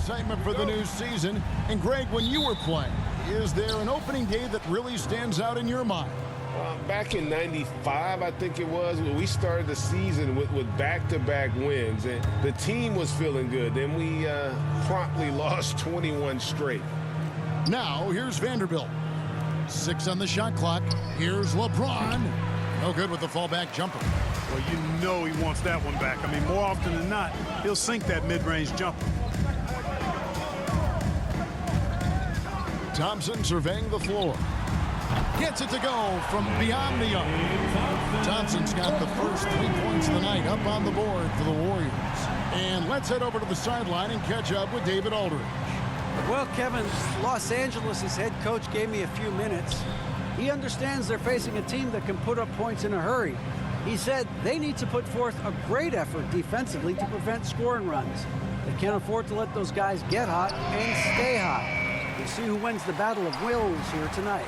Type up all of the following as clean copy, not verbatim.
excitement for the new season. And Greg, when you were playing, is there an opening day that really stands out in your mind? Back in '95, I think it was, when we started the season with back-to-back wins, and the team was feeling good. Then we promptly lost 21 straight. Now, here's Vanderbilt. 6 on the shot clock. Here's LeBron. No good with the fallback jumper. Well, you know he wants that one back. I mean, more often than not, he'll sink that mid-range jumper. Thompson surveying the floor. Gets it to go from beyond the arc. Thompson's got the first 3 points of the night up on the board for the Warriors. And let's head over to the sideline and catch up with David Aldridge. Well, Kevin, Los Angeles' head coach gave me a few minutes. He understands they're facing a team that can put up points in a hurry. He said they need to put forth a great effort defensively to prevent scoring runs. They can't afford to let those guys get hot and stay hot. We'll see who wins the battle of wills here tonight.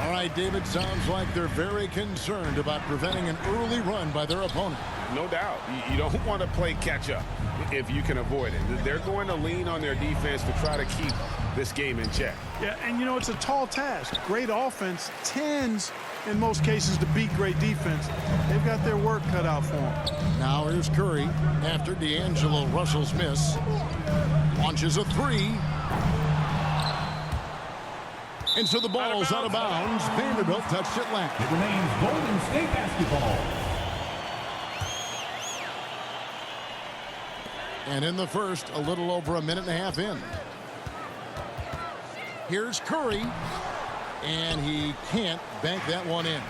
All right, David, sounds like they're very concerned about preventing an early run by their opponent. No doubt. You don't want to play catch-up if you can avoid it. They're going to lean on their defense to try to keep this game in check. Yeah, and you know, it's a tall task. Great offense tends, in most cases, to beat great defense. They've got their work cut out for them. Now here's Curry after D'Angelo Russell's miss. Launches a 3. And so the ball's out of bounds. Vanderbilt touched it last. It remains Golden State basketball. And in the first, a little over a minute and a half in. Here's Curry. And he can't bank that one in.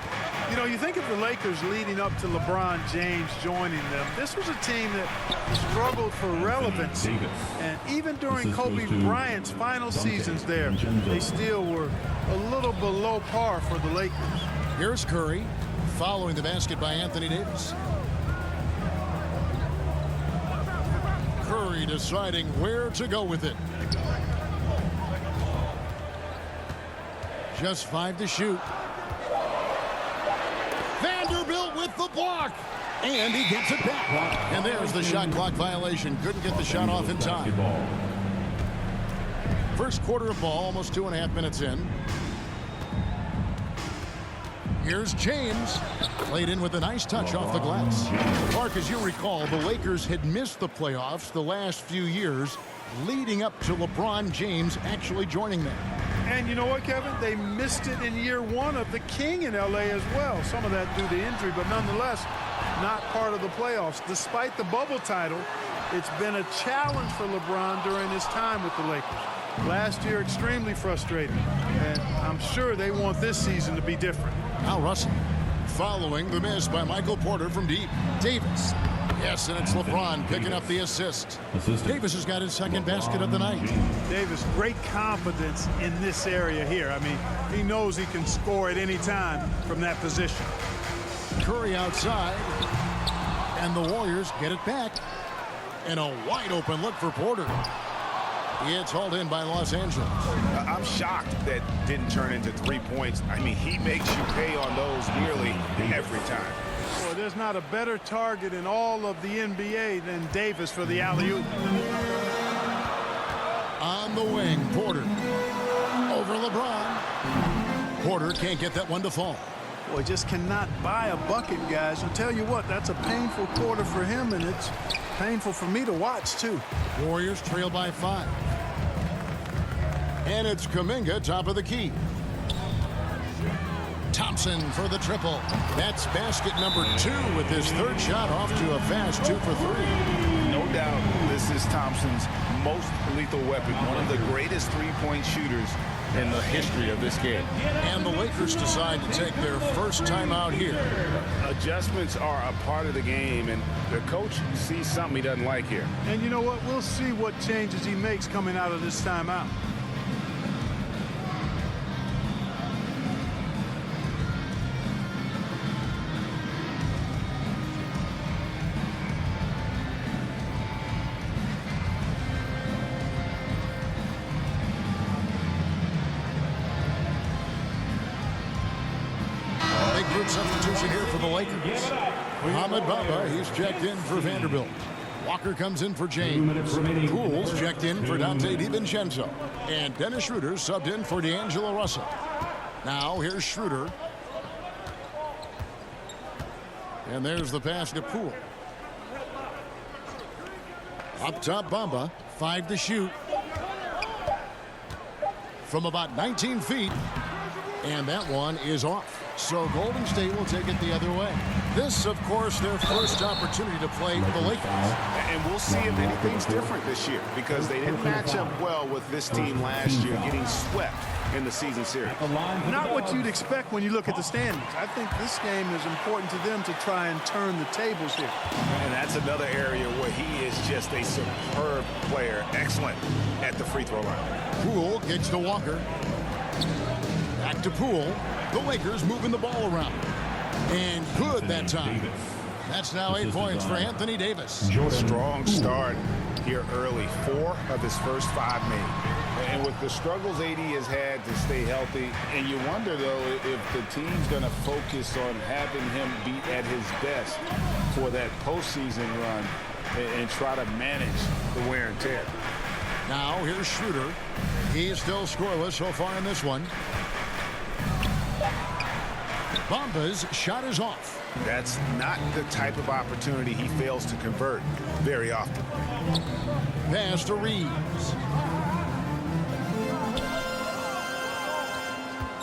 You know, you think of the Lakers leading up to LeBron James joining them. This was a team that struggled for relevance. And even during Kobe Bryant's final seasons there, they still were a little below par for the Lakers. Here's Curry, following the basket by Anthony Davis. Curry deciding where to go with it. Just 5 to shoot. Vanderbilt with the block. And he gets it back. And there's the shot clock violation. Couldn't get the shot off in time. First quarter of ball, almost 2.5 minutes in. Here's James. Played in with a nice touch off the glass. Clark, as you recall, the Lakers had missed the playoffs the last few years, leading up to LeBron James actually joining them. And you know what, Kevin? They missed it in year 1 of the King in L.A. as well. Some of that due to injury, but nonetheless, not part of the playoffs. Despite the bubble title, it's been a challenge for LeBron during his time with the Lakers. Last year, extremely frustrating. And I'm sure they want this season to be different. Now Russell, following the miss by Michael Porter from deep. Davis. Yes, and it's LeBron picking up the assist. Davis has got his second basket of the night. Davis, great confidence in this area here. I mean, he knows he can score at any time from that position. Curry outside, and the Warriors get it back. And a wide open look for Porter. It's hauled in by Los Angeles. I'm shocked that didn't turn into 3 points. I mean, he makes you pay on those nearly every time. Boy, there's not a better target in all of the NBA than Davis for the alley-oop. On the wing, Porter. Over LeBron. Porter can't get that one to fall. Boy, just cannot buy a bucket, guys. I'll tell you what, that's a painful quarter for him, and it's painful for me to watch, too. Warriors trail by 5. And it's Kuminga, top of the key. Thompson for the triple. That's basket number 2 with his third shot off to a fast 2 for 3. No doubt this is Thompson's most lethal weapon. One of the greatest three-point shooters in the history of this game. And the Lakers decide to take their first time out here. Adjustments are a part of the game, and the coach sees something he doesn't like here. And you know what? We'll see what changes he makes coming out of this timeout. Substitution here for the Lakers. Mohamed Bamba, he's checked in for Vanderbilt. Walker comes in for 2 James. minutes remaining. Pools checked in for Dante DiVincenzo. And Dennis Schroeder subbed in for D'Angelo Russell. Now here's Schroeder. And there's the pass to Poole. Up top, Bamba. 5 to shoot. From about 19 feet. And that one is off. So Golden State will take it the other way. This, of course, their first opportunity to play the Lakers. And we'll see if anything's different this year because they didn't match up well with this team last year, getting swept in the season series. Not what you'd expect when you look at the standings. I think this game is important to them to try and turn the tables here. And that's another area where he is just a superb player, excellent at the free throw line. Poole gets to Walker. Back to Poole. The Lakers moving the ball around. And good that time. That's now 8 points for Anthony Davis. Strong start here early. 4 of his first 5 made. And with the struggles AD has had to stay healthy, and you wonder, though, if the team's going to focus on having him be at his best for that postseason run and try to manage the wear and tear. Now here's Schroeder. He is still scoreless so far in this one. Bamba's shot is off. That's not the type of opportunity he fails to convert very often. Pass to Reeves.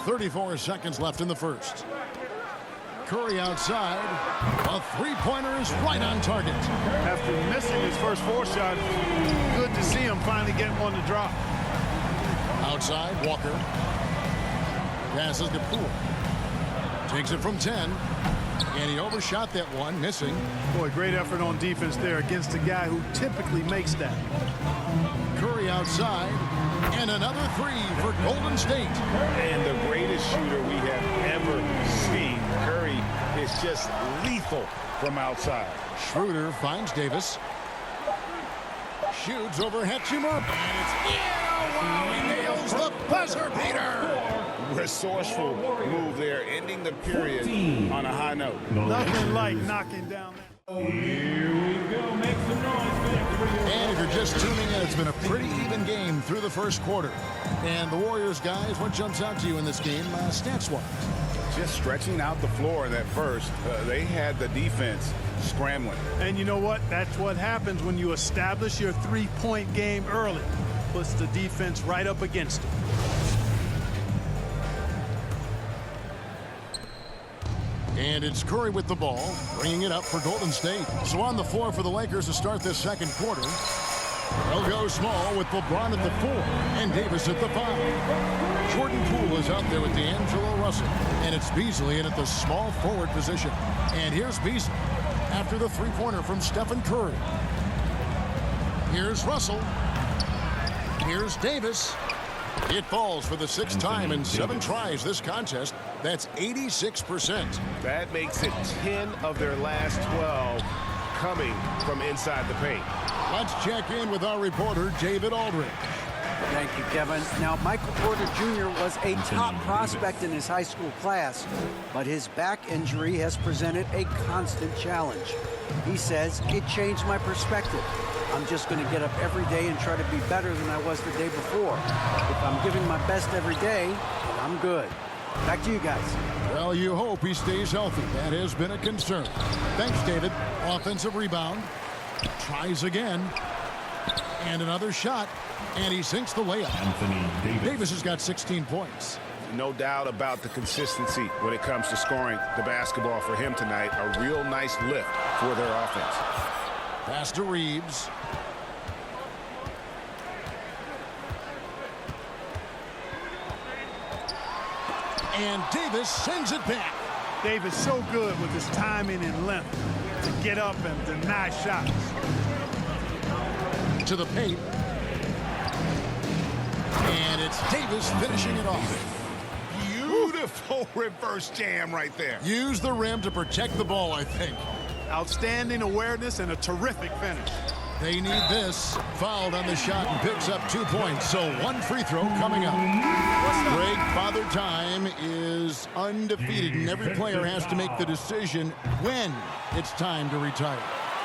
34 seconds left in the first. Curry outside. A three-pointer is right on target. After missing his first 4 shots, good to see him finally get one to drop. Outside, Walker. Passes to Poole. Takes it from 10. And he overshot that one, missing. Boy, great effort on defense there against a guy who typically makes that. Curry outside. And another 3 for Golden State. And the greatest shooter we have ever seen. Curry is just lethal from outside. Schroeder finds Davis. Shoots over Hetchimer. And it's wow, he nails the buzzer beater. Resourceful move there, ending the period on a high note. Nothing like knocking down that. Here we go. Make some noise. And if you're just tuning in, it's been a pretty even game through the first quarter. And the Warriors, guys, what jumps out to you in this game, stats-wise? Just stretching out the floor that first. They had the defense scrambling. And you know what? That's what happens when you establish your three-point game early. Puts the defense right up against it. And it's Curry with the ball, bringing it up for Golden State. So on the floor for the Lakers to start this second quarter. They'll go small with LeBron at the 4 and Davis at the 5. Jordan Poole is out there with D'Angelo Russell. And it's Beasley in at the small forward position. And here's Beasley after the three-pointer from Stephen Curry. Here's Russell. Here's Davis. It falls for the 6th time in 7 tries this contest. That's 86%. That makes it 10 of their last 12 coming from inside the paint. Let's check in with our reporter, David Aldridge. Thank you, Kevin. Now, Michael Porter Jr. was a top prospect in his high school class, but his back injury has presented a constant challenge. He says, it changed my perspective. I'm just going to get up every day and try to be better than I was the day before. If I'm giving my best every day, I'm good. Back to you guys. Well, you hope he stays healthy. That has been a concern. Thanks, David. Offensive rebound. Tries again. And another shot. And he sinks the layup. Davis has got 16 points. No doubt about the consistency when it comes to scoring the basketball for him tonight. A real nice lift for their offense. Pass to Reeves. And Davis sends it back. Davis so good with his timing and length to get up and deny shots. To the paint. And it's Davis finishing it off. Beautiful reverse jam right there. Use the rim to protect the ball, I think. Outstanding awareness and a terrific finish. They need this. Fouled on the shot and picks up 2 points. So 1 free throw coming up. Greg, Father Time is undefeated, and every player has to make the decision when it's time to retire.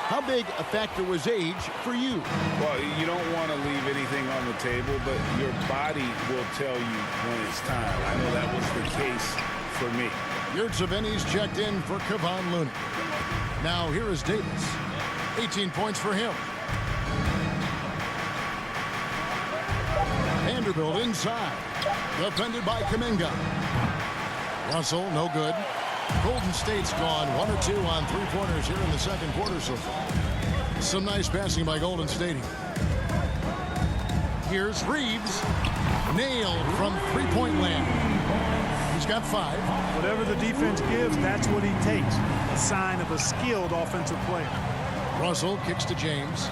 How big a factor was age for you? Well, you don't want to leave anything on the table, but your body will tell you when it's time. I know that was the case for me. Yurtseven's checked in for Kevon Looney. Now here is Davis. 18 points for him. Vanderbilt inside. Defended by Kuminga. Russell, no good. Golden State's gone 1 or 2 on three-pointers here in the second quarter so far. Some nice passing by Golden State. Here's Reeves. Nailed from three-point land. He's got 5. Whatever the defense gives, that's what he takes. A sign of a skilled offensive player. Russell kicks to James.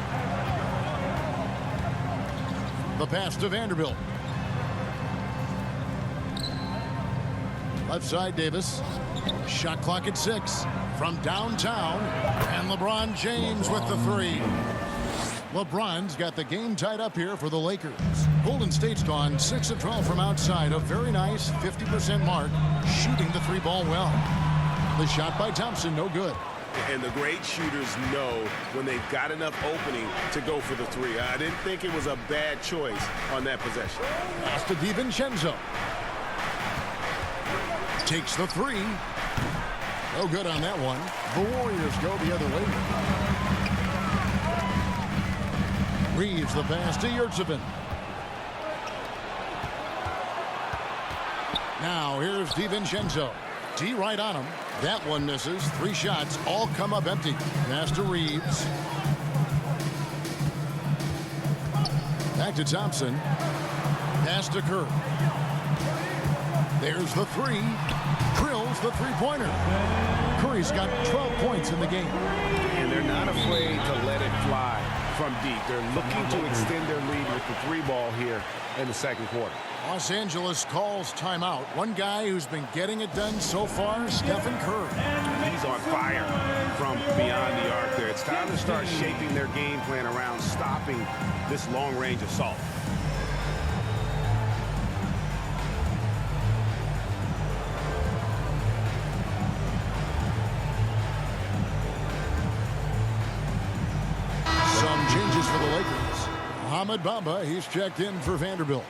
The pass to Vanderbilt. Left side, Davis. Shot clock at 6 from downtown. And LeBron James with the 3. LeBron's got the game tied up here for the Lakers. Golden State's gone 6 of 12 from outside. A very nice 50% mark. Shooting the 3-ball well. The shot by Thompson, no good. And the great shooters know when they've got enough opening to go for the 3. I didn't think it was a bad choice on that possession. Pass to DiVincenzo. Takes the 3. No good on that one. The Warriors go the other way. Reeves the pass to Yurtseven. Now here's DiVincenzo. D right on him. That one misses. 3 shots all come up empty. Pass to Reeves. Back to Thompson. Pass to Kerr. There's the 3. Drills the three-pointer. Curry's got 12 points in the game. And they're not afraid to let it fly from deep. They're looking to extend their lead with the 3-ball here in the second quarter. Los Angeles calls timeout. One guy who's been getting it done so far, Stephen Curry. He's on fire from beyond the arc there. It's time to start shaping their game plan around stopping this long-range assault. Some changes for the Lakers. Mohamed Bamba, he's checked in for Vanderbilt.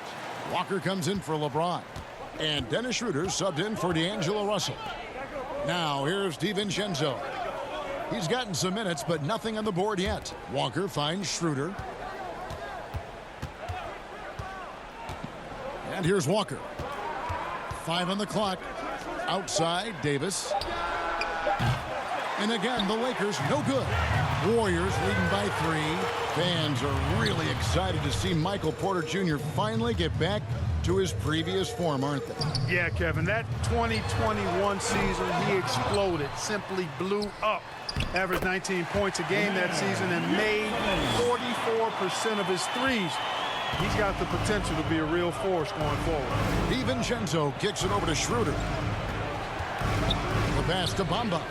Walker comes in for LeBron. And Dennis Schroeder subbed in for D'Angelo Russell. Now here's DiVincenzo. He's gotten some minutes, but nothing on the board yet. Walker finds Schroeder. And here's Walker. 5 on the clock. Outside, Davis. And again, the Lakers no good. Warriors leading by 3. Fans are really excited to see Michael Porter Jr. finally get back to his previous form, aren't they? Yeah, Kevin, that 2021 season, he exploded, simply blew up. Averaged 19 points a game that season and made 44% of his threes. He's got the potential to be a real force going forward. DiVincenzo kicks it over to Schroeder. The pass to Bamba.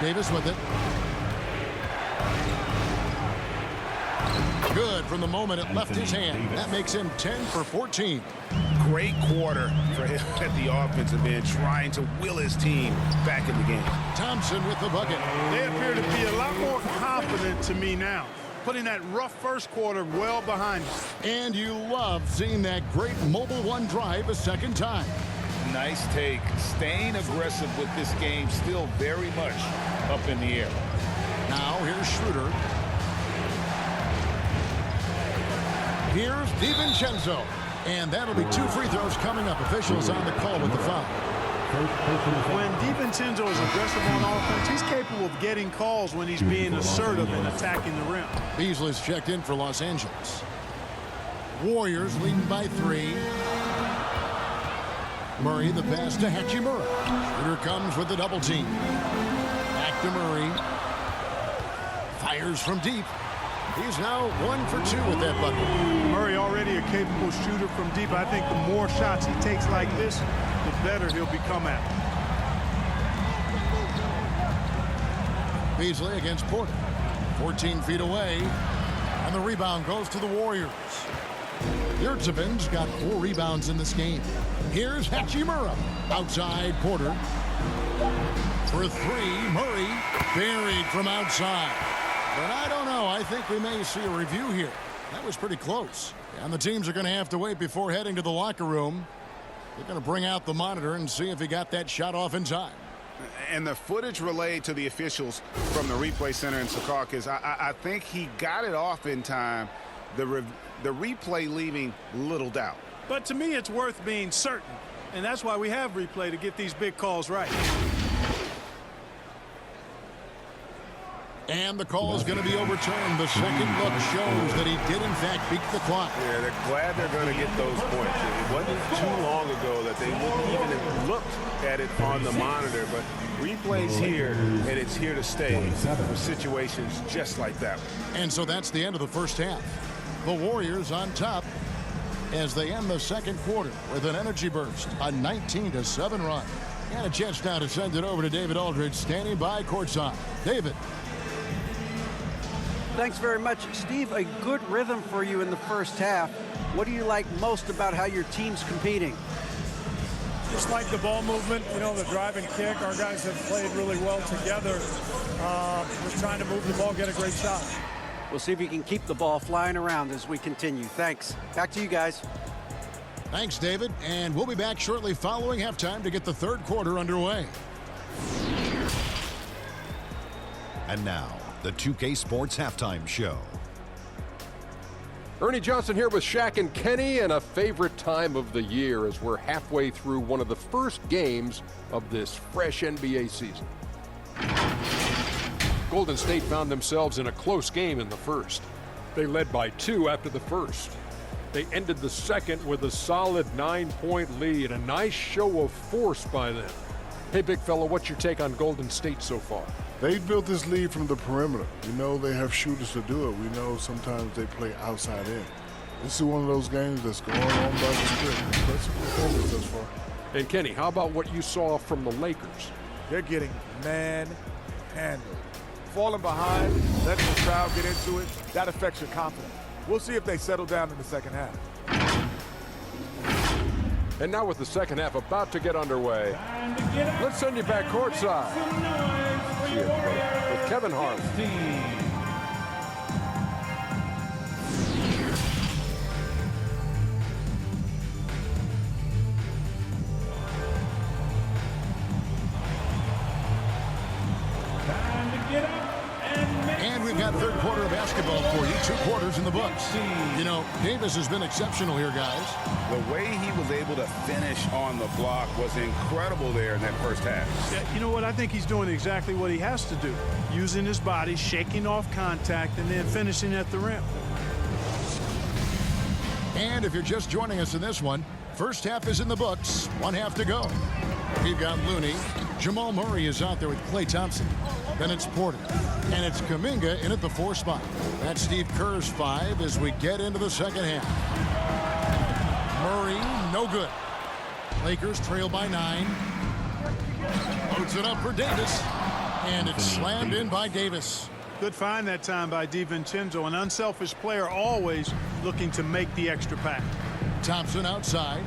Davis with it. Good from the moment it left his hand. That makes him 10 for 14. Great quarter for him at the offensive end, trying to will his team back in the game. Thompson with the bucket. They appear to be a lot more confident to me now, putting that rough first quarter well behind them. And you love seeing that great mobile one drive a second time. Nice take. Staying aggressive with this game, still very much up in the air. Now here's Schroeder. Here's DiVincenzo. And that'll be 2 free throws coming up. Officials on the call with the foul. When DiVincenzo is aggressive on offense, he's capable of getting calls when he's being assertive and attacking the rim. Beasley's checked in for Los Angeles. Warriors leading by 3. Murray the pass to Hachimura. Schroeder comes with the double team. Back to Murray. Fires from deep. He's now 1 for 2 with that bucket. Murray already a capable shooter from deep. I think the more shots he takes like this, the better he'll become at it. Beasley against Porter. 14 feet away. And the rebound goes to the Warriors. Yurtseven's got 4 rebounds in this game. Here's Hachimura. Outside Porter. For three, Murray buried from outside. But I don't know. I think we may see a review here. That was pretty close. And the teams are going to have to wait before heading to the locker room. They're going to bring out the monitor and see if he got that shot off in time. And the footage relayed to the officials from the replay center in Secaucus, I think he got it off in time. The replay leaving little doubt. But to me, it's worth being certain. And that's why we have replay, to get these big calls right. And the call is going to be overturned. The second look shows that he did, in fact, beat the clock. Yeah, they're glad they're going to get those points. It wasn't too long ago that they wouldn't even have looked at it on the monitor. But replay's here, and it's here to stay for situations just like that one. And so that's the end of the first half. The Warriors on top as they end the second quarter with an energy burst, a 19-7 run. And a chance now to send it over to David Aldridge, standing by courtside. David. Thanks very much, Steve. A good rhythm for you in the first half. What do you like most about how your team's competing? Just like the ball movement, you know, the drive and kick. Our guys have played really well together. We're trying to move the ball, get a great shot. We'll see if you can keep the ball flying around as we continue. Thanks. Back to you guys. Thanks, David. And we'll be back shortly following halftime to get the third quarter underway. And now, the 2K Sports Halftime Show. Ernie Johnson here with Shaq and Kenny, and a favorite time of the year as we're halfway through one of the first games of this fresh NBA season. Golden State found themselves in a close game in the first. They led by 2 after the first. They ended the second with a solid 9-point lead, a nice show of force by them. Hey, big fella, what's your take on Golden State so far? They've built this lead from the perimeter. We know they have shooters to do it. We know sometimes they play outside in. This is one of those games that's going on by the script. Impressive performance thus far. And Kenny, how about what you saw from the Lakers? They're getting man-handled. Falling behind, letting the crowd get into it, that affects your confidence. We'll see if they settle down in the second half. And now with the second half about to get underway, let's send you back courtside with Kevin Harlan. And we've got third quarter of basketball for you. 2 quarters in the books. You know, Davis has been exceptional here, guys. The way he was able to finish on the block was incredible there in that first half. Yeah, you know what? I think he's doing exactly what he has to do. Using his body, shaking off contact, and then finishing at the rim. And if you're just joining us in this one, first half is in the books. 1 half to go. We've got Looney. Jamal Murray is out there with Klay Thompson. Then it's Porter. And it's Kuminga in at the 4 spot. That's Steve Kerr's 5 as we get into the second half. Murray, no good. Lakers trail by 9. Puts it up for Davis. And it's slammed in by Davis. Good find that time by DiVincenzo. An unselfish player, always looking to make the extra pass. Thompson outside.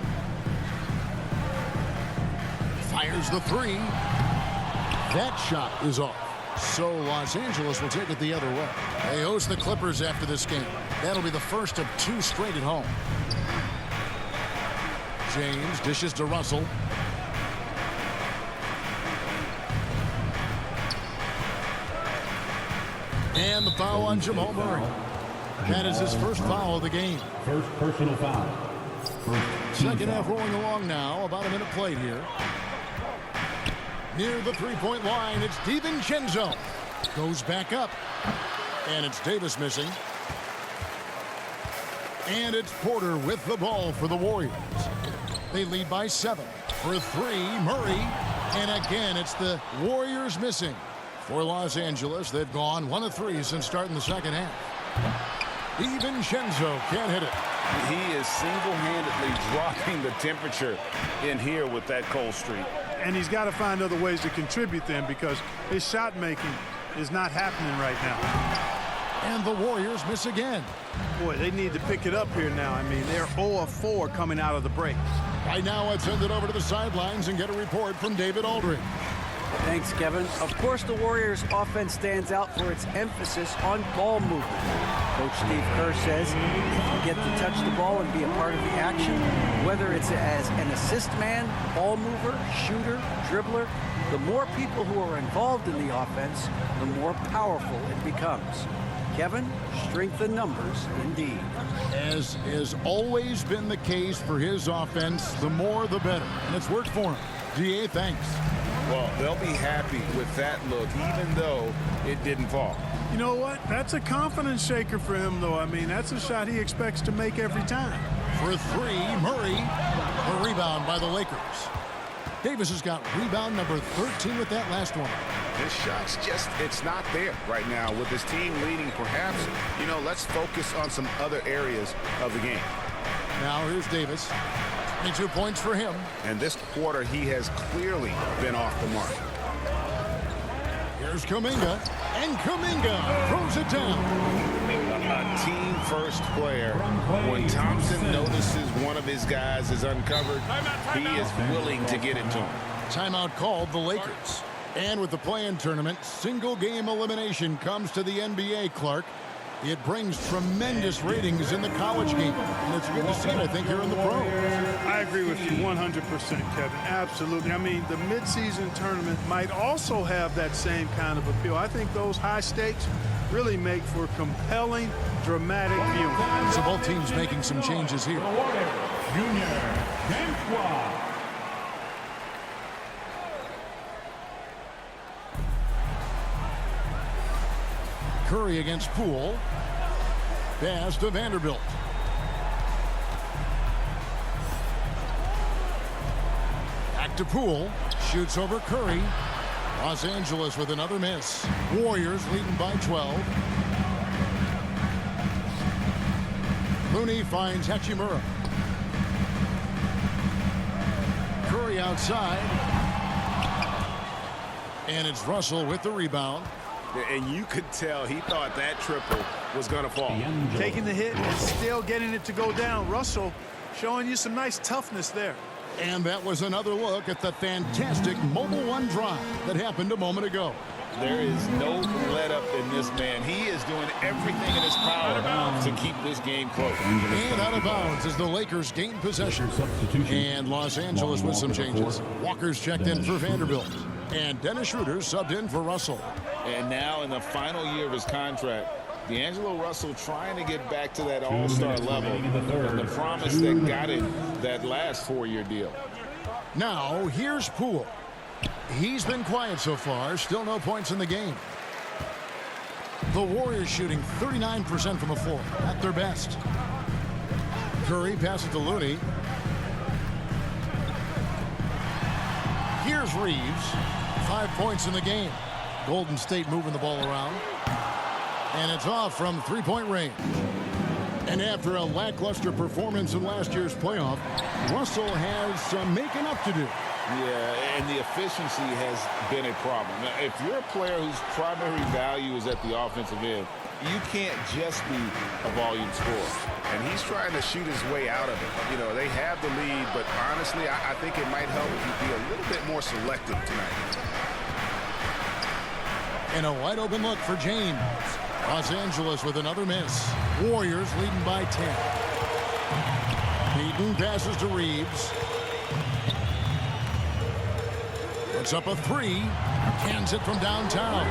Fires the 3. That shot is off. So Los Angeles will take it the other way. They host the Clippers after this game. That'll be the first of 2 straight at home. James dishes to Russell. And the foul on Jamal Murray. That is his first foul of the game. First personal foul. Second half rolling along now. About a minute played here. Near the 3-point line, it's DiVincenzo. Goes back up. And it's Davis missing. And it's Porter with the ball for the Warriors. They lead by 7. For 3, Murray. And again, it's the Warriors missing. For Los Angeles, they've gone 1 of 3 since starting the second half. DiVincenzo can't hit it. He is single-handedly dropping the temperature in here with that cold streak. And he's got to find other ways to contribute then, because his shot making is not happening right now. And the Warriors miss again. Boy, they need to pick it up here now. I mean, they're 0 of 4 coming out of the break. Right now, let's send it over to the sidelines and get a report from David Aldridge. Thanks, Kevin. Of course, the Warriors' offense stands out for its emphasis on ball movement. Coach Steve Kerr says if you get to touch the ball and be a part of the action, whether it's as an assist man, ball mover, shooter, dribbler, the more people who are involved in the offense, the more powerful it becomes. Kevin, strength in numbers, indeed. As has always been the case for his offense, the more the better. And it's worked for him. DA, thanks. Well, they'll be happy with that look, even though it didn't fall. You know what? That's a confidence shaker for him, though. I mean, that's a shot he expects to make every time. For three, Murray. A rebound by the Lakers. Davis has got rebound number 13 with that last one. His shot's just, it's not there right now. With his team leading, perhaps, let's focus on some other areas of the game. Now here's Davis. 22 points for him. And this quarter, he has clearly been off the mark. Here's Kuminga. And Kuminga throws it down. A team-first player. When Thompson notices one of his guys is uncovered, he is willing to get it to him. Timeout called the Lakers. And with the play-in tournament, single-game elimination comes to the NBA, Clark. It brings tremendous ratings in the college game. And it's good to see it, I think, here in the pros. I agree with you 100%, Kevin. Absolutely. I mean, the midseason tournament might also have that same kind of appeal. I think those high stakes really make for compelling, dramatic viewing. So both teams making some changes here. Curry against Poole. Pass to Vanderbilt. Back to Poole. Shoots over Curry. Los Angeles with another miss. Warriors leading by 12. Looney finds Hachimura. Curry outside. And it's Russell with the rebound. And you could tell he thought that triple was going to fall. Taking the hit and still getting it to go down. Russell showing you some nice toughness there. And that was another look at the fantastic Mobile One drive that happened a moment ago. There is no let-up in this man. He is doing everything in his power to keep this game close. And out of bounds as the Lakers gain possession. And Los Angeles with some changes. Walker's checked in for Vanderbilt. And Dennis Schroeder subbed in for Russell. And now in the final year of his contract, D'Angelo Russell trying to get back to that all-star level and the promise that got him that last 4-year deal. Now here's Poole. He's been quiet so far. Still no points in the game. The Warriors shooting 39% from the floor at their best. Curry passes to Looney. Here's Reeves. 5 points in the game. Golden State moving the ball around. And it's off from three-point range. And after a lackluster performance in last year's playoff, Russell has some making up to do. Yeah, and the efficiency has been a problem. Now, if you're a player whose primary value is at the offensive end, you can't just be a volume scorer. And he's trying to shoot his way out of it. They have the lead, but honestly, I think it might help if you be a little bit more selective tonight. And a wide open look for James. Los Angeles with another miss. Warriors leading by 10. Beaton passes to Reeves. Puts up a three. Cans it from downtown.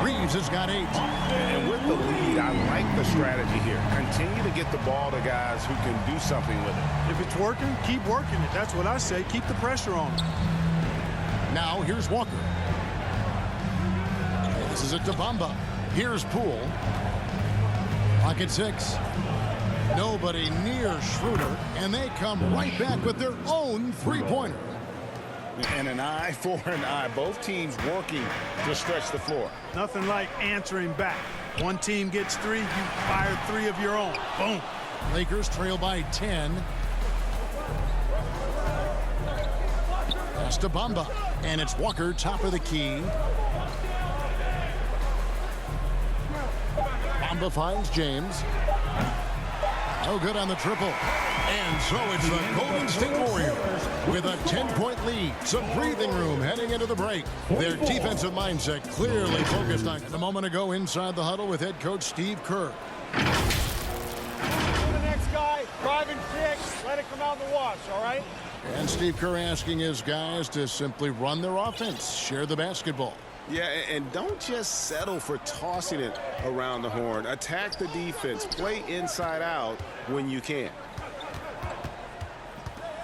Reeves has got 8. And with the lead, I like the strategy here. Continue to get the ball to guys who can do something with it. If it's working, keep working it. That's what I say. Keep the pressure on. Now here's Walker. This is it to Bamba. Here's Poole. Clock at 6. Nobody near Schroeder, and they come right back with their own three-pointer. And an eye for an eye. Both teams working to stretch the floor. Nothing like answering back. One team gets 3, you fire 3 of your own. Boom. Lakers trail by 10. Pass to Bamba. And it's Walker, top of the key. Bamba finds James. No good on the triple. And so it's the Golden State Warriors with a 10-point lead. Some breathing room heading into the break. Their defensive mindset clearly focused on a moment ago inside the huddle with head coach Steve Kerr. The next guy, drive and kick, let it come out in the wash, all right? And Steve Kerr asking his guys to simply run their offense, share the basketball. Yeah, and don't just settle for tossing it around the horn. Attack the defense. Play inside out when you can.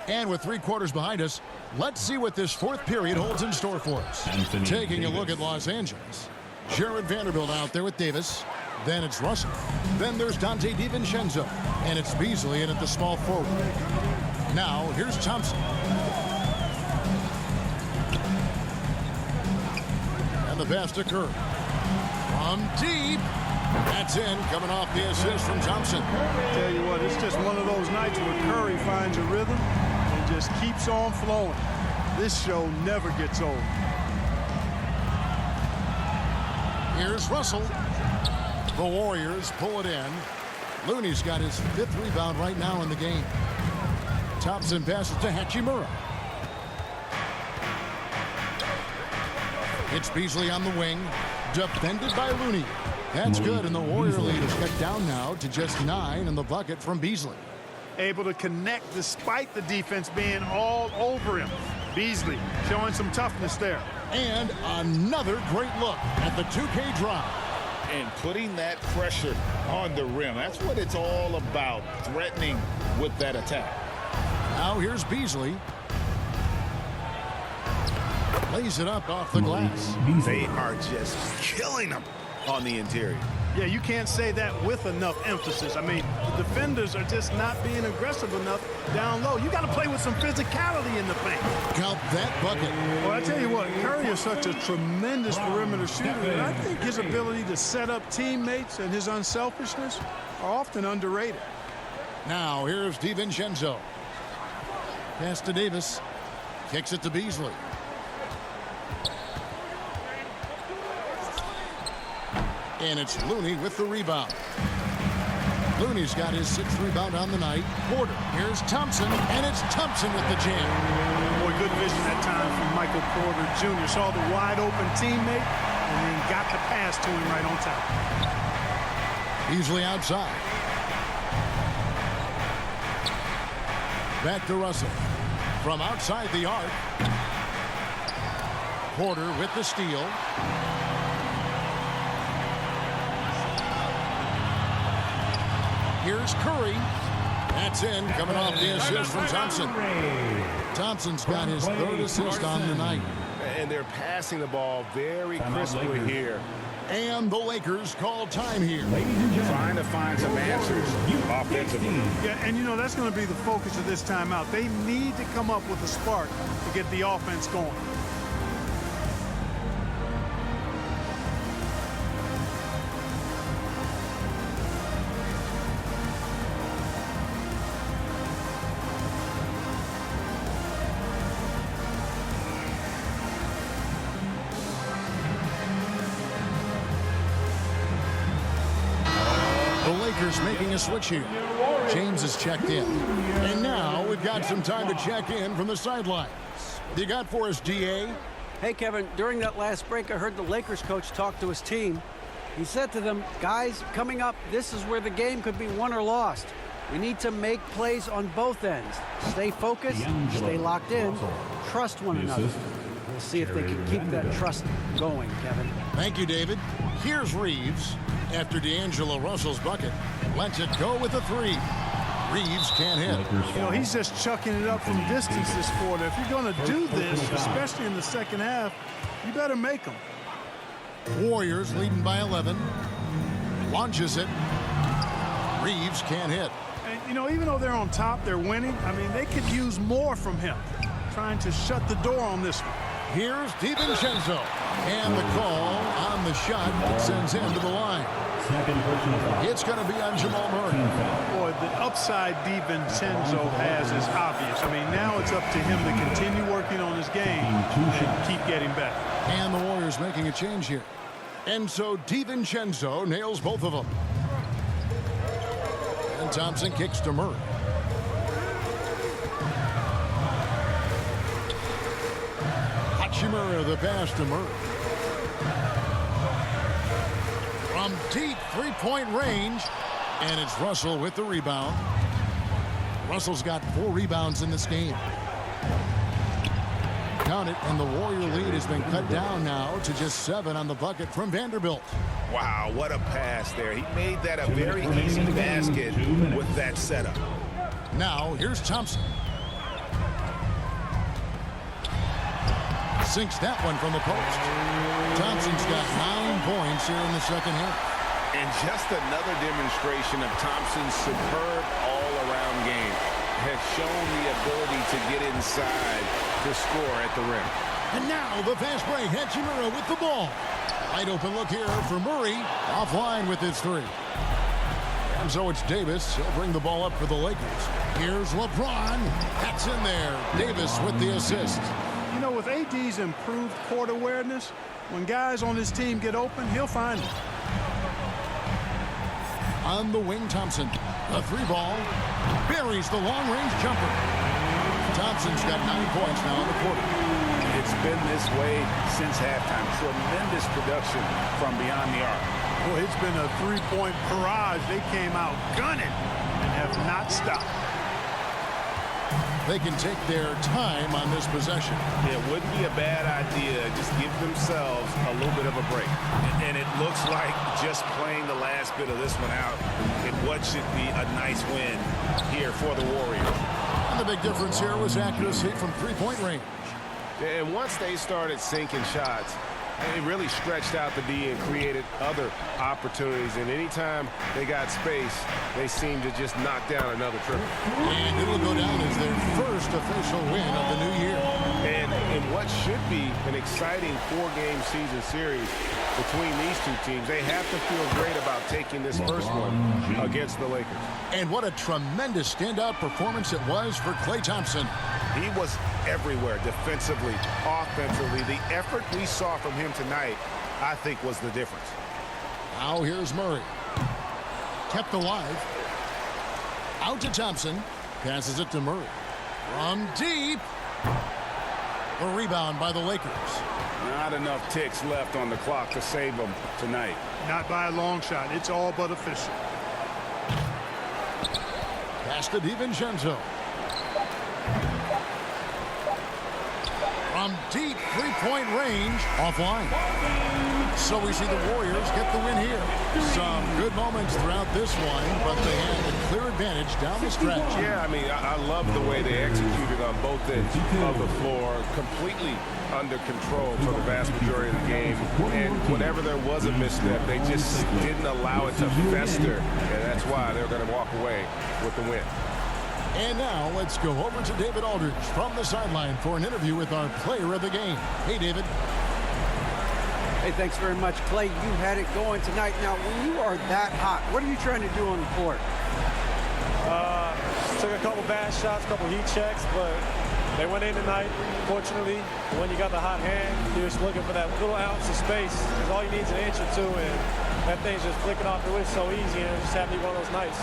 And with 3 quarters behind us, let's see what this fourth period holds in store for us. Taking a look at Los Angeles. Jared Vanderbilt out there with Davis. Then it's Russell. Then there's Dante DiVincenzo. And it's Beasley in at the small forward. Now, here's Thompson. And the pass to Kerr. From deep. That's in, coming off the assist from Thompson. I tell you what, it's just one of those nights where Curry finds a rhythm and just keeps on flowing. This show never gets old. Here's Russell. The Warriors pull it in. Looney's got his 5th rebound right now in the game. Thompson passes to Hachimura. It's Beasley on the wing, defended by Looney. That's good, and the Warrior lead is cut down now to just 9 in the bucket from Beasley. Able to connect despite the defense being all over him. Beasley showing some toughness there. And another great look at the 2K drive. And putting that pressure on the rim. That's what it's all about, threatening with that attack. Now here's Beasley. Lays it up off the glass. They are just killing them on the interior. Yeah, you can't say that with enough emphasis. I mean, the defenders are just not being aggressive enough down low. You got to play with some physicality in the paint. Count that bucket. Well, I tell you what, Curry is such a tremendous perimeter shooter, and I think his ability to set up teammates and his unselfishness are often underrated. Now here's DiVincenzo. Pass to Davis. Kicks it to Beasley. And it's Looney with the rebound. Looney's got his 6th rebound on the night. Porter. Here's Thompson, and it's Thompson with the jam. Boy, good vision that time from Michael Porter Jr. Saw the wide open teammate and then got the pass to him right on top. Beasley outside. Back to Russell. From outside the arc. Porter with the steal. Here's Curry. That's in, coming off the assist from Thompson. Thompson's got his 3rd assist on the night. And they're passing the ball very crisply here. And the Lakers call time here. Trying to find some answers offensively. Yeah, and you know, that's going to be the focus of this timeout. They need to come up with a spark to get the offense going. Making a switch here. James has checked in. And now we've got some time to check in from the sidelines. You got for us, DA? Hey, Kevin, during that last break, I heard the Lakers coach talk to his team. He said to them, guys, coming up, this is where the game could be won or lost. We need to make plays on both ends. Stay focused, stay locked in, trust one another. We'll see if they can keep that trust going, Kevin. Thank you, David. Here's Reeves. After D'Angelo Russell's bucket, lets it go with a 3. Reeves can't hit. You know, he's just chucking it up from distance this quarter. If you're going to do this, especially in the second half, you better make them. Warriors leading by 11. Launches it. Reeves can't hit. And, you know, even though they're on top, they're winning. I mean, they could use more from him. Trying to shut the door on this one. Here's DiVincenzo. And the call on the shot that sends him to the line. It's going to be on Jamal Murray. Boy, the upside DiVincenzo has is obvious. I mean, now it's up to him to continue working on his game and keep getting better. And the Warriors making a change here. And so DiVincenzo nails both of them. And Thompson kicks to Murray. Hachimura the pass to Murray. From deep three-point range, and it's Russell with the rebound. Russell's got 4 rebounds in this game. Count it, and the Warrior lead has been cut down now to just 7 on the bucket from Vanderbilt. Wow, what a pass there. He made that a very easy basket with that setup. Now, here's Thompson. Sinks that one from the post. Thompson's got 9 points here in the second half. And just another demonstration of Thompson's superb all-around game. Has shown the ability to get inside to score at the rim. And now the fast break. Hachimura with the ball. Wide open look here for Murray. Offline with his 3. And so it's Davis. He'll bring the ball up for the Lakers. Here's LeBron. That's in there. Davis with the assist. You know, with AD's improved court awareness, when guys on his team get open, he'll find them. On the wing, Thompson. A 3-ball. Buries the long-range jumper. Thompson's got 9 points now in the quarter. It's been this way since halftime. Tremendous production from beyond the arc. Well, it's been a 3-point barrage. They came out gunning and have not stopped. They can take their time on this possession. It wouldn't be a bad idea. Just give themselves a little bit of a break. And it looks like just playing the last bit of this one out in what should be a nice win here for the Warriors. And the big difference here was accuracy from 3-point range. And once they started sinking shots, they really stretched out the D and created other opportunities. And anytime they got space, they seemed to just knock down another triple. And it will go down as their first official win of the new year. And in what should be an exciting 4-game season series between these two teams, they have to feel great about taking this first one against the Lakers. And what a tremendous standout performance it was for Klay Thompson. He was everywhere, defensively, offensively. The effort we saw from him tonight, I think, was the difference. Now here's Murray. Kept alive. Out to Thompson. Passes it to Murray. From deep. The rebound by the Lakers. Not enough ticks left on the clock to save them tonight. Not by a long shot. It's all but official. Pass to DiVincenzo. From deep 3-point range, offline. So we see the Warriors get the win here. Some good moments throughout this one, but they had a clear advantage down the stretch. Yeah, I mean, I love the way they executed on both ends of the floor, completely under control for the vast majority of the game. And whenever there was a misstep, they just didn't allow it to fester, and that's why they're going to walk away with the win. And now let's go over to David Aldridge from the sideline for an interview with our player of the game. Hey, David. Hey, thanks very much, Klay. You had it going tonight. Now, when you are that hot, what are you trying to do on the court? Took a couple bad shots, a couple heat checks, but they went in tonight. Fortunately, when you got the hot hand, you're just looking for that little ounce of space, because all you need is an inch or two, and that thing's just flicking off the wrist so easy, and it just happened to be one of those nights.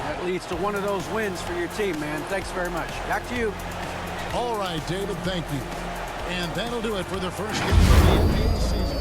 That leads to one of those wins for your team, man. Thanks very much. Back to you. All right, David, thank you. And that'll do it for the first game of the NBA season.